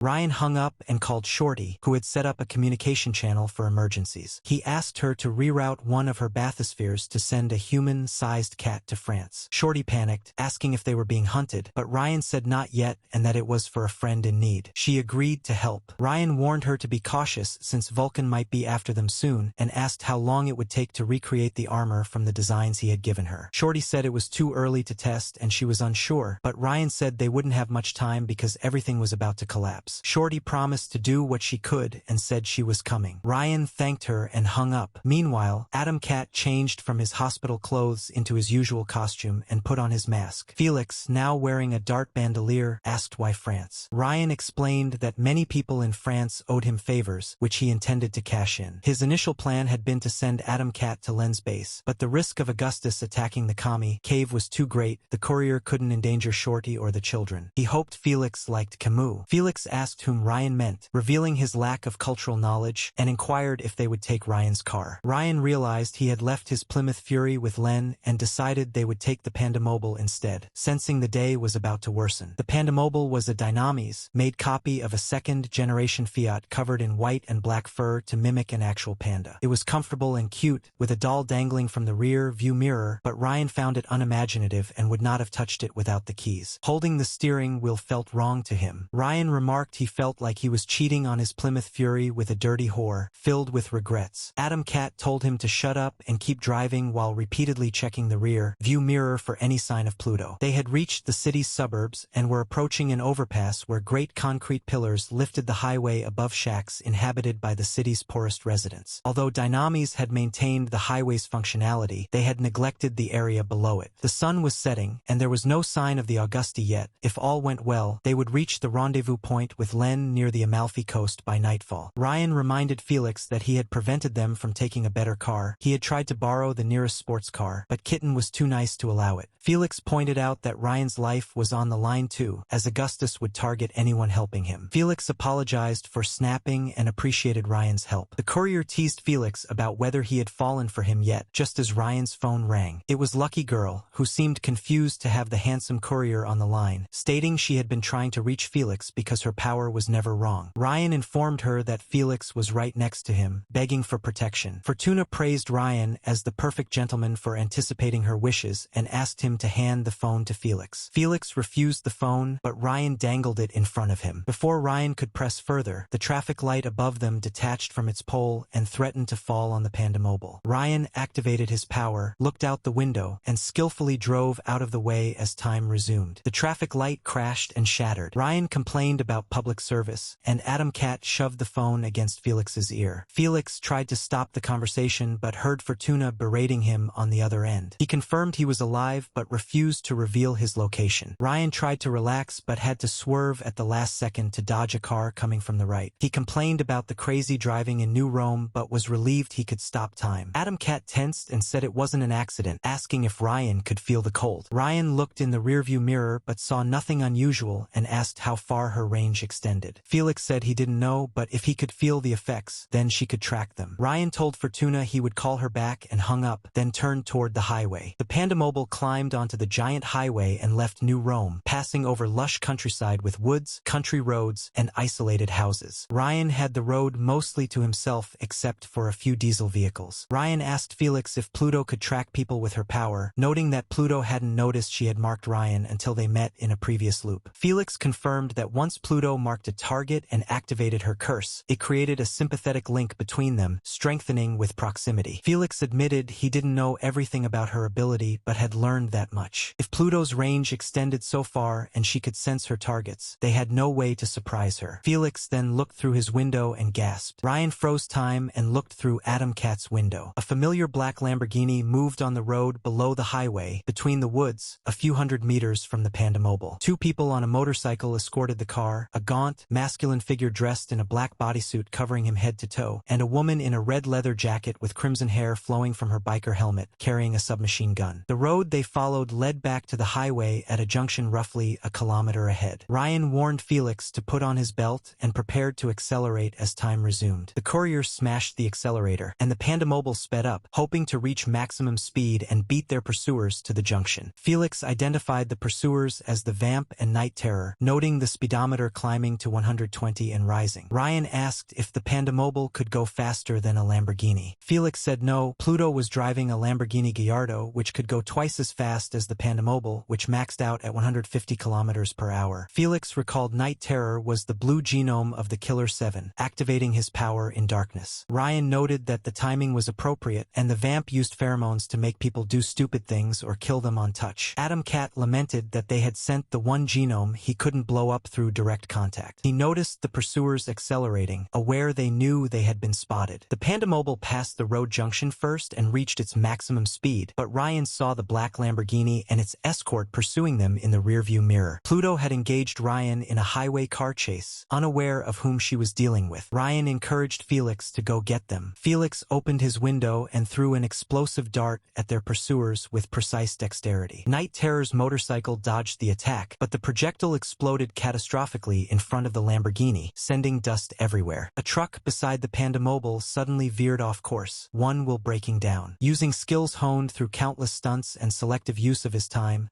Ryan hung up and called Shorty, who had set up a communication channel for emergencies. He asked her to reroute one of her bathyspheres to send a human-sized cat to France. Shorty panicked, asking if they were being hunted, but Ryan said not yet and that it was for a friend in need. She agreed to help. Ryan warned her to be cautious since Vulcan might be after them soon and asked how long it would take to recreate the armor from the designs he had given her. Shorty said it was too early to test and she was unsure, but Ryan said they wouldn't have much time because everything was about to collapse. Shorty promised to do what she could and said she was coming. Ryan thanked her and hung up. Meanwhile, Adam Cat changed from his hospital clothes into his usual costume and put on his mask. Felix, now wearing a dart bandolier, asked why France. Ryan explained that many people in France owed him favors, which he intended to cash in. His initial plan had been to send Adam Cat to Len's base, but the risk of Augustus attacking the commie cave was too great. The courier couldn't endanger Shorty or the children. He hoped Felix liked Camus. Felix asked whom Ryan meant, revealing his lack of cultural knowledge, and inquired if they would take Ryan's car. Ryan realized he had left his Plymouth Fury with Len and decided they would take the Pandamobile instead, sensing the day was about to worsen. The Pandamobile was a Dynamis, made copy of a second-generation Fiat covered in white and black fur to mimic an actual panda. It was comfortable and cute, with a doll dangling from the rear view mirror, but Ryan found it unimaginative and would not have touched it without the keys. Holding the steering wheel felt wrong to him. Ryan remarked he felt like he was cheating on his Plymouth Fury with a dirty whore, filled with regrets. Adam Cat told him to shut up and keep driving while repeatedly checking the rear view mirror for any sign of Pluto. They had reached the city's suburbs and were approaching an overpass where great concrete pillars lifted the highway above shacks inhabited by the city's poorest residents. Although Dynamis had maintained the highway's functionality, they had neglected the area below it. The sun was setting, and there was no sign of the Augusti yet. If all went well, they would reach the rendezvous point with Len near the Amalfi coast by nightfall. Ryan reminded Felix that he had prevented them from taking a better car. He had tried to borrow the nearest sports car, but Kitten was too nice to allow it. Felix pointed out that Ryan's life was on the line too, as Augustus would target anyone helping him. Felix apologized for snapping and appreciated Ryan's help. The courier teased Felix about whether he had fallen for him yet, just as Ryan's phone rang. It was Lucky Girl, who seemed confused to have the handsome courier on the line, stating she had been trying to reach Felix because her power was never wrong. Ryan informed her that Felix was right next to him, begging for protection. Fortuna praised Ryan as the perfect gentleman for anticipating her wishes and asked him to hand the phone to Felix. Felix refused the phone, but Ryan dangled it in front of him. Before Ryan could press further, the traffic light above them detached from its pole and threatened to fall on the Pandamobile. Ryan activated his power, looked out the window, and skillfully drove out of the way as time resumed. The traffic light crashed and shattered. Ryan complained about public service, and Adam Cat shoved the phone against Felix's ear. Felix tried to stop the conversation but heard Fortuna berating him on the other end. He confirmed he was alive but refused to reveal his location. Ryan tried to relax but had to swerve at the last second to dodge a car coming from the right. He complained about the crazy driving in New Rome but was relieved he could stop time. Adam Cat tensed and said it wasn't an accident, asking if Ryan could feel the cold. Ryan looked in the rearview mirror but saw nothing unusual and asked how far her range extended. Felix said he didn't know, but if he could feel the effects, then she could track them. Ryan told Fortuna he would call her back and hung up, then turned toward the highway. The Pandamobile climbed onto the giant highway and left New Rome, passing over lush countryside with woods, country roads, and isolated houses. Ryan had the road mostly to himself except for a few diesel vehicles. Ryan asked Felix if Pluto could track people with her power, noting that Pluto hadn't noticed she had marked Ryan until they met in a previous loop. Felix confirmed that once Pluto marked a target and activated her curse, it created a sympathetic link between them, strengthening with proximity. Felix admitted he didn't know everything about her ability but had learned that much. If Pluto's range extended so far and she could sense her targets, they had no way to surprise her. Felix then looked through his window and gasped. Ryan froze time and looked through Adam Cat's window. A familiar black Lamborghini moved on the road below the highway, between the woods, a few hundred meters from the Pandamobile. Two people on a motorcycle escorted the car, a gaunt, masculine figure dressed in a black bodysuit covering him head to toe, and a woman in a red leather jacket with crimson hair flowing from her biker helmet, carrying a submachine gun. The road they followed led back to the highway at a junction roughly a kilometer ahead. Ryan warned Felix to put on his belt and prepared to accelerate as time resumed. The courier smashed the accelerator, and the Pandamobile sped up, hoping to reach maximum speed and beat their pursuers to the junction. Felix identified the pursuers as the Vamp and Night Terror, noting the speedometer climbed climbing to 120 and rising. Ryan asked if the Pandamobile could go faster than a Lamborghini. Felix said no, Pluto was driving a Lamborghini Gallardo, which could go twice as fast as the Pandamobile, which maxed out at 150 kilometers per hour. Felix recalled Night Terror was the blue genome of the Killer 7, activating his power in darkness. Ryan noted that the timing was appropriate, and the vamp used pheromones to make people do stupid things or kill them on touch. Adam Cat lamented that they had sent the one genome he couldn't blow up through direct contact. He noticed the pursuers accelerating, aware they knew they had been spotted. The Pandamobile passed the road junction first and reached its maximum speed, but Ryan saw the black Lamborghini and its escort pursuing them in the rearview mirror. Pluto had engaged Ryan in a highway car chase, unaware of whom she was dealing with. Ryan encouraged Felix to go get them. Felix opened his window and threw an explosive dart at their pursuers with precise dexterity. Night Terror's motorcycle dodged the attack, but the projectile exploded catastrophically in front of the Lamborghini, sending dust everywhere. A truck beside the Pandamobile suddenly veered off course, one wheel breaking down. Using skills honed through countless stunts and selective use of his time,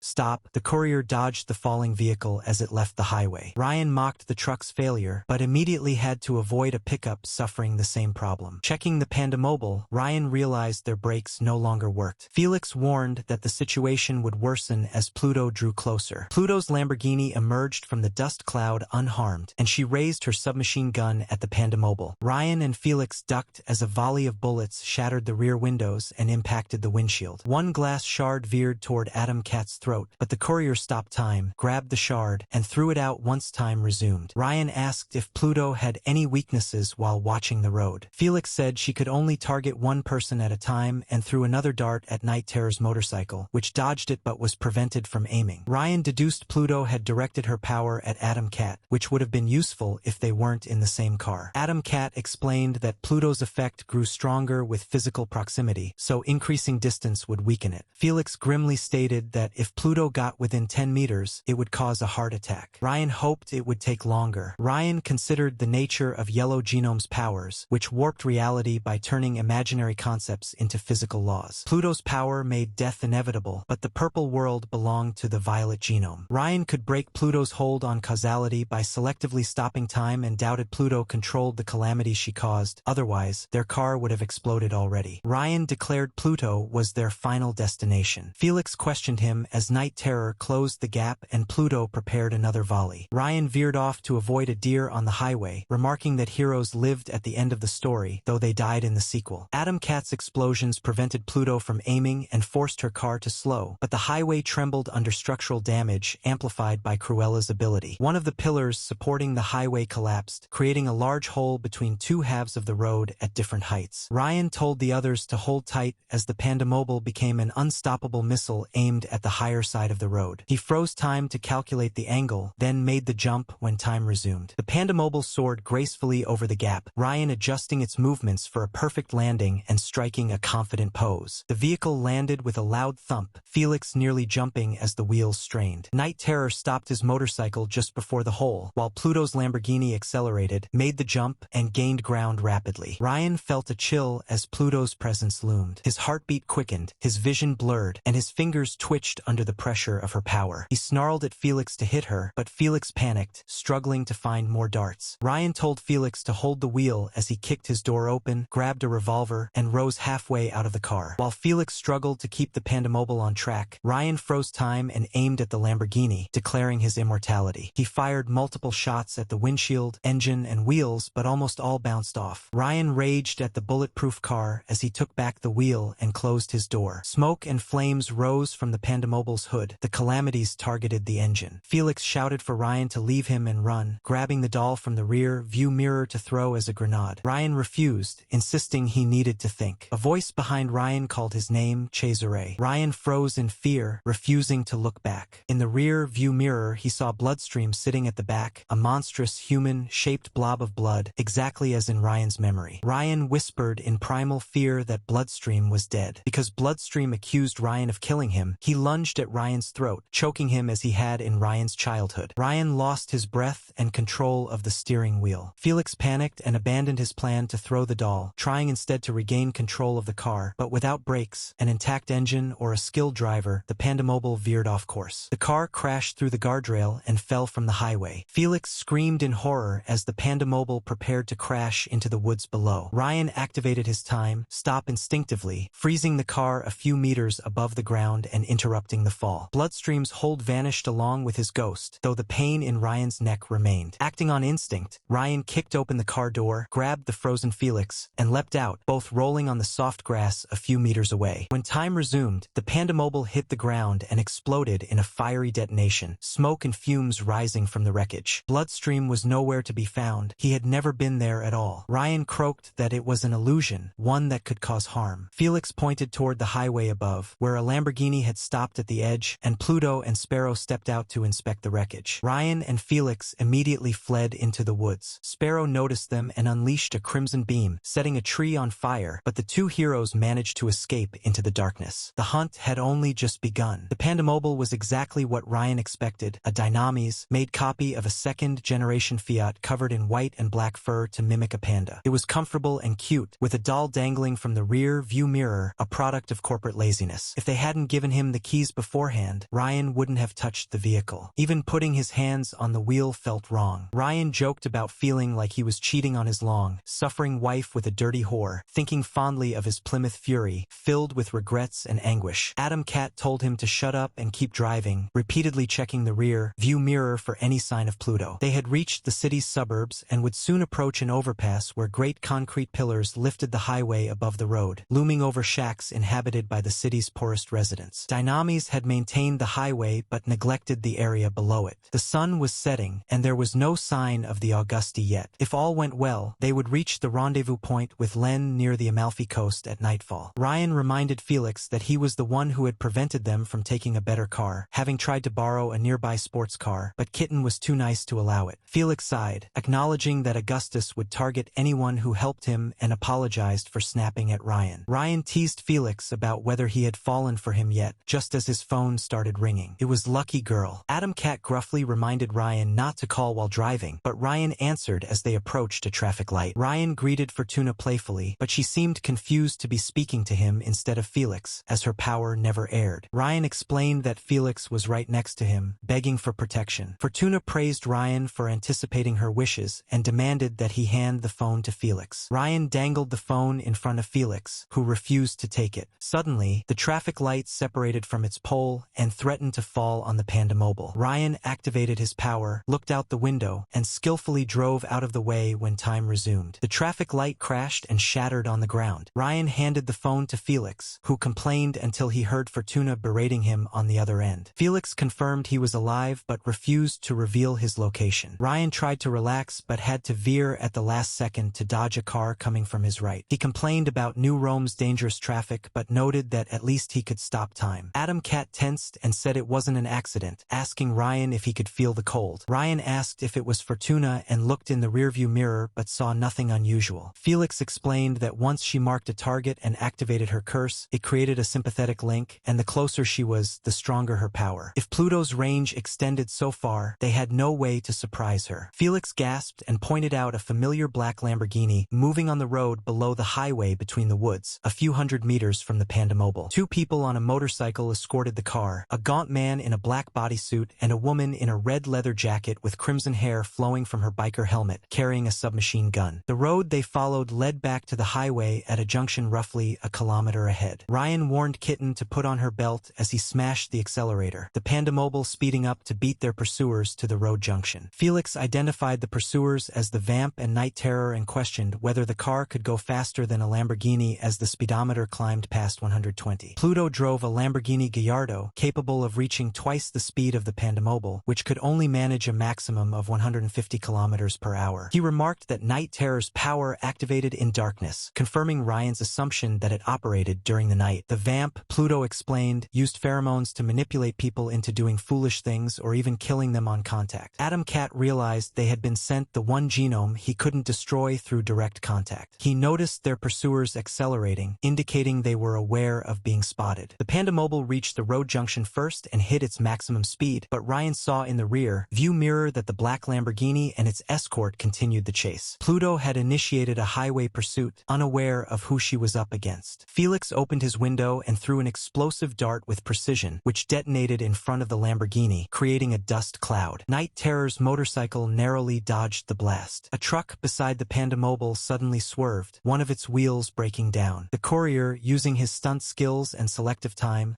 the courier dodged the falling vehicle as it left the highway. Ryan mocked the truck's failure, but immediately had to avoid a pickup suffering the same problem. Checking the Pandamobile, Ryan realized their brakes no longer worked. Felix warned that the situation would worsen as Pluto drew closer. Pluto's Lamborghini emerged from the dust cloud unharmed, and she raised her submachine gun at the Pandamobile. Ryan and Felix ducked as a volley of bullets shattered the rear windows and impacted the windshield. One glass shard veered toward Adam Cat's throat, but the courier stopped time, grabbed the shard, and threw it out once time resumed. Ryan asked if Pluto had any weaknesses while watching the road. Felix said she could only target one person at a time and threw another dart at Night Terror's motorcycle, which dodged it but was prevented from aiming. Ryan deduced Pluto had directed her power at Adam Cat, which would have been useful if they weren't in the same car. Adam Cat explained that Pluto's effect grew stronger with physical proximity, so increasing distance would weaken it. Felix grimly stated that if Pluto got within 10 meters, it would cause a heart attack. Ryan hoped it would take longer. Ryan considered the nature of Yellow Genome's powers, which warped reality by turning imaginary concepts into physical laws. Pluto's power made death inevitable, but the purple world belonged to the violet genome. Ryan could break Pluto's hold on causality by selectively stopping time and doubted Pluto controlled the calamities she caused, otherwise, their car would have exploded already. Ryan declared Pluto was their final destination. Felix questioned him as Night Terror closed the gap and Pluto prepared another volley. Ryan veered off to avoid a deer on the highway, remarking that heroes lived at the end of the story, though they died in the sequel. Adam Cat's explosions prevented Pluto from aiming and forced her car to slow, but the highway trembled under structural damage amplified by Cruella's ability. One of the pillars supporting the highway collapsed, creating a large hole between two halves of the road at different heights. Ryan told the others to hold tight as the Pandamobile became an unstoppable missile aimed at the higher side of the road. He froze time to calculate the angle, then made the jump when time resumed. The Pandamobile soared gracefully over the gap, Ryan adjusting its movements for a perfect landing and striking a confident pose. The vehicle landed with a loud thump, Felix nearly jumping as the wheels strained. Night Terror stopped his motorcycle just before the hole, while Pluto's Lamborghini accelerated, made the jump, and gained ground rapidly. Ryan felt a chill as Pluto's presence loomed. His heartbeat quickened, his vision blurred, and his fingers twitched under the pressure of her power. He snarled at Felix to hit her, but Felix panicked, struggling to find more darts. Ryan told Felix to hold the wheel as he kicked his door open, grabbed a revolver, and rose halfway out of the car. While Felix struggled to keep the Pandamobile on track, Ryan froze time and aimed at the Lamborghini, declaring his immortality. He fired multiple shots at the windshield, engine, and wheels, but almost all bounced off. Ryan raged at the bulletproof car as he took back the wheel and closed his door. Smoke and flames rose from the Pandamobile's hood. The calamities targeted the engine. Felix shouted for Ryan to leave him and run, grabbing the doll from the rear view mirror to throw as a grenade. Ryan refused, insisting he needed to think. A voice behind Ryan called his name, Cesare. Ryan froze in fear, refusing to look back. In the rear view mirror, he saw Bloodstream sitting at the back, a monstrous human-shaped blob of blood, exactly as in Ryan's memory. Ryan whispered in primal fear that Bloodstream was dead. Because Bloodstream accused Ryan of killing him, he lunged at Ryan's throat, choking him as he had in Ryan's childhood. Ryan lost his breath and control of the steering wheel. Felix panicked and abandoned his plan to throw the doll, trying instead to regain control of the car, but without brakes, an intact engine, or a skilled driver, the Pandamobile veered off course. The car crashed through the guardrail and fell from the highway, Felix screamed in horror as the Pandamobile prepared to crash into the woods below. Ryan activated his time, stop instinctively, freezing the car a few meters above the ground and interrupting the fall. Bloodstream's hold vanished along with his ghost, though the pain in Ryan's neck remained. Acting on instinct, Ryan kicked open the car door, grabbed the frozen Felix, and leapt out, both rolling on the soft grass a few meters away. When time resumed, the Pandamobile hit the ground and exploded in a fiery detonation, smoke and fumes rising from the wreckage. Bloodstream was nowhere to be found. He had never been there at all. Ryan croaked that it was an illusion, one that could cause harm. Felix pointed toward the highway above, where a Lamborghini had stopped at the edge, and Pluto and Sparrow stepped out to inspect the wreckage. Ryan and Felix immediately fled into the woods. Sparrow noticed them and unleashed a crimson beam, setting a tree on fire, but the two heroes managed to escape into the darkness. The hunt had only just begun. The Pandamobile was exactly what Ryan expected, a Genomes made copy of a second-generation Fiat covered in white and black fur to mimic a panda. It was comfortable and cute, with a doll dangling from the rear view mirror, a product of corporate laziness. If they hadn't given him the keys beforehand, Ryan wouldn't have touched the vehicle. Even putting his hands on the wheel felt wrong. Ryan joked about feeling like he was cheating on his long-suffering wife with a dirty whore, thinking fondly of his Plymouth Fury, filled with regrets and anguish. Adam Cat told him to shut up and keep driving, repeatedly checking the rear view mirror for any sign of Pluto. They had reached the city's suburbs and would soon approach an overpass where great concrete pillars lifted the highway above the road, looming over shacks inhabited by the city's poorest residents. Genomes had maintained the highway but neglected the area below it. The sun was setting, and there was no sign of the Augusti yet. If all went well, they would reach the rendezvous point with Len near the Amalfi Coast at nightfall. Ryan reminded Felix that he was the one who had prevented them from taking a better car, having tried to borrow a nearby sports car, but Kitten was too nice to allow it. Felix sighed, acknowledging that Augustus would target anyone who helped him, and apologized for snapping at Ryan. Ryan teased Felix about whether he had fallen for him yet, just as his phone started ringing. It was Lucky Girl. Adam Cat gruffly reminded Ryan not to call while driving, but Ryan answered as they approached a traffic light. Ryan greeted Fortuna playfully, but she seemed confused to be speaking to him instead of Felix, as her power never aired. Ryan explained that Felix was right next to him, begging for protection. Fortuna praised Ryan for anticipating her wishes and demanded that he hand the phone to Felix. Ryan dangled the phone in front of Felix, who refused to take it. Suddenly, the traffic light separated from its pole and threatened to fall on the Pandamobile. Ryan activated his power, looked out the window, and skillfully drove out of the way when time resumed. The traffic light crashed and shattered on the ground. Ryan handed the phone to Felix, who complained until he heard Fortuna berating him on the other end. Felix confirmed he was alive but refused to reveal his location. Ryan tried to relax but had to veer at the last second to dodge a car coming from his right. He complained about New Rome's dangerous traffic but noted that at least he could stop time. Adam Cat tensed and said it wasn't an accident, asking Ryan if he could feel the cold. Ryan asked if it was Fortuna and looked in the rearview mirror but saw nothing unusual. Felix explained that once she marked a target and activated her curse, it created a sympathetic link, and the closer she was, the stronger her power. If Pluto's range extended so far, they had no way to surprise her. Felix gasped and pointed out a familiar black Lamborghini moving on the road below the highway between the woods, a few hundred meters from the Pandamobile. Two people on a motorcycle escorted the car, a gaunt man in a black bodysuit and a woman in a red leather jacket with crimson hair flowing from her biker helmet, carrying a submachine gun. The road they followed led back to the highway at a junction roughly a kilometer ahead. Ryan warned Kitten to put on her belt as he smashed the accelerator, the Pandamobile speeding up to beat their pursuers to the road junction. Felix identified the pursuers as the Vamp and Night Terror and questioned whether the car could go faster than a Lamborghini as the speedometer climbed past 120. Pluto drove a Lamborghini Gallardo, capable of reaching twice the speed of the Pandamobile, which could only manage a maximum of 150 kilometers per hour. He remarked that Night Terror's power activated in darkness, confirming Ryan's assumption that it operated during the night. The Vamp, Pluto explained, used pheromones to manipulate people into doing foolish things or even killing them on contact. Adam Cat realized they had been sent the one genome he couldn't destroy through direct contact. He noticed their pursuers accelerating, indicating they were aware of being spotted. The Pandamobile reached the road junction first and hit its maximum speed, but Ryan saw in the rear view mirror that the black Lamborghini and its escort continued the chase. Pluto had initiated a highway pursuit, unaware of who she was up against. Felix opened his window and threw an explosive dart with precision, which detonated in front of the Lamborghini, creating a dust cloud. Night Terror's motorcycle narrowly dodged the blast. A truck beside the Pandamobile suddenly swerved, one of its wheels breaking down. The courier, using his stunt skills and selective time,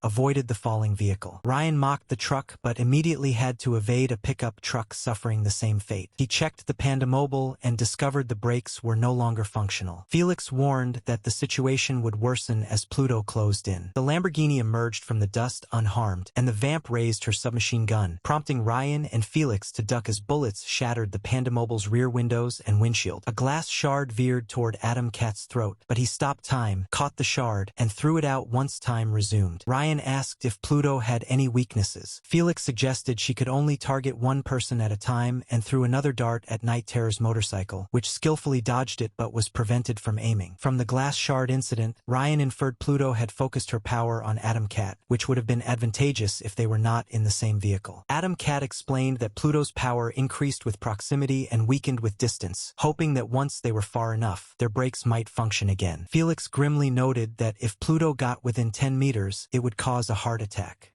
avoided the falling vehicle. Ryan mocked the truck but immediately had to evade a pickup truck suffering the same fate. He checked the Pandamobile and discovered the brakes were no longer functional. Felix warned that the situation would worsen as Pluto closed in. The Lamborghini emerged from the dust unharmed, and the Vamp raised her submachine gun, prompting Ryan and Felix to duck as bullets shattered the Pandamobile's rear windows and windshield. A glass shard veered toward Adam Cat's throat, but he stopped time, caught the shard, and threw it out once time resumed. Ryan asked if Pluto had any weaknesses. Felix suggested she could only target one person at a time and threw another dart at Night Terror's motorcycle, which skillfully dodged it but was prevented from aiming. From the glass shard incident, Ryan inferred Pluto had focused her power on Adam Cat, which would have been advantageous if they were not in the same vehicle. Adam Cat explained that Pluto's power increased with proximity and weakened with distance, hoping that once they were far enough, their brakes might function again. Felix grimly noted that if Pluto got within 10 meters, it would cause a heart attack.